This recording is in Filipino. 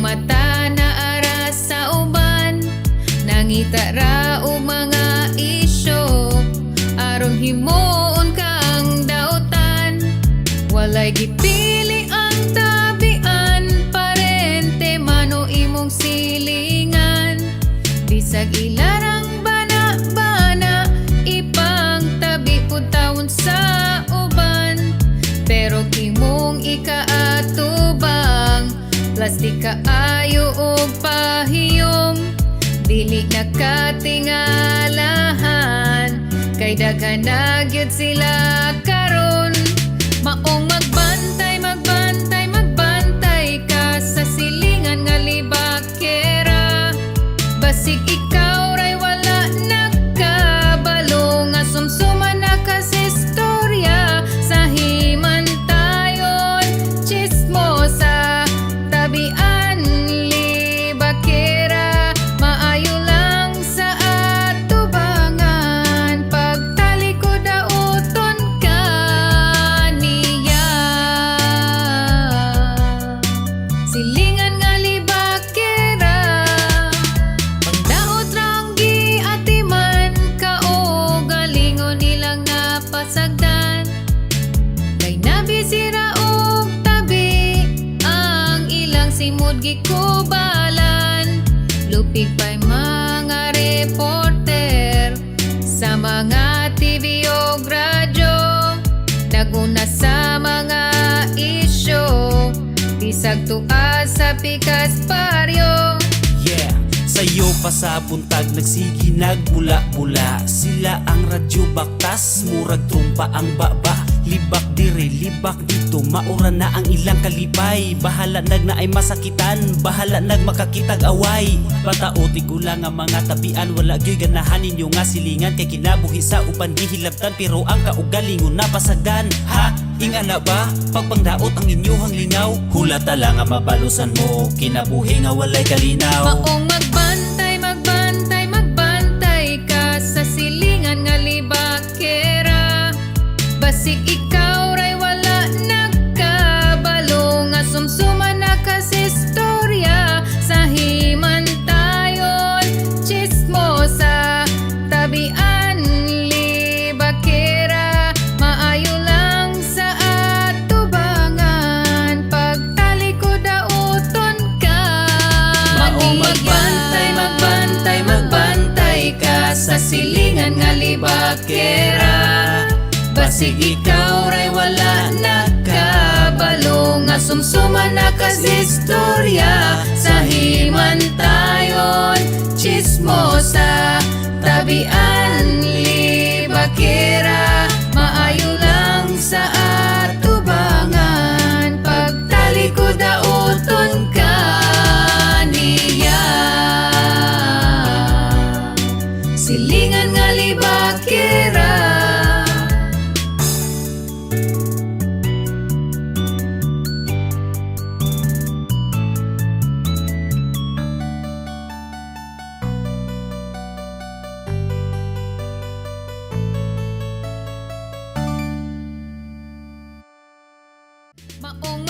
mata na ara sa uban, nangita ra og mga isyo aron himuon ka ang dautan. Walay gipili ang tabian, parente mano imong silingan. Bisag ilarang bana-bana, ipang tabi pud taon sa uban. Pero imong ikaatubang, plastik kaayo og pahiyom. Dili nakatingalahan, kay daghan na gyud sila karon. Maong magbantay, magbantay, magbantay ka sa silingan nga libakera. Basig ikaw ray wala nakabalo, nga sumsuman na ka sa istorya. Sa himantayon, chismosa, tabian, libakera. Maayo lang sa atubangan, pagtalikod dauton ka niya. Silingan nga libakera, pagdaot rang giatiman ka o galingon nilang napasagdan. Kay nabisira og tabi ang ilang simod gikubalan. Lupig pa'y mga reporter sa mga TV o radyo, naguna sa mga isyo, bisag tuas sa pikas baryo. Yeah, sa'yo pa sa buntag nagsigi nagmula-mula. Sila ang radyo baktas, murag trumpa ang baba. Libak dire, libak dito, maura na ang ilang kalipay. Bahala nag na ay masakitan, bahala nag makakitag away. Bataoti ko lang ang mga tabian, wala gyoy ganahan ninyo nga silingan. Kay kinabuhi sa upan gihilabtan, pero ang kaugalingon napasagdan. Ha? Inga na ba? Pagpangdaot ang inyuhang lingaw, hulata lang ang mabalusan mo, kinabuhi nga walay kalinaw. Maong magbantay, magbantay, magbantay ka sa silingan nga libakera. Basig ikaw ray wala nakabalo, nga sumsuman na ka sa istorya. Sa himantayon, chismosa, tabian, libakera. Maayo lang sa atubangan, pagtalikod dauton ka. Maong magbantay, magbantay, magbantay ka sa silingan nga libakera. Basig ikaw ray wala nakabalo, nga sumsuman na ka sa istorya. Sa himantayon, chismosa, tabian, libakera. Maayo lang sa atubangan, pagtalikod dauton ka niya. Silingan nga libakera. Maong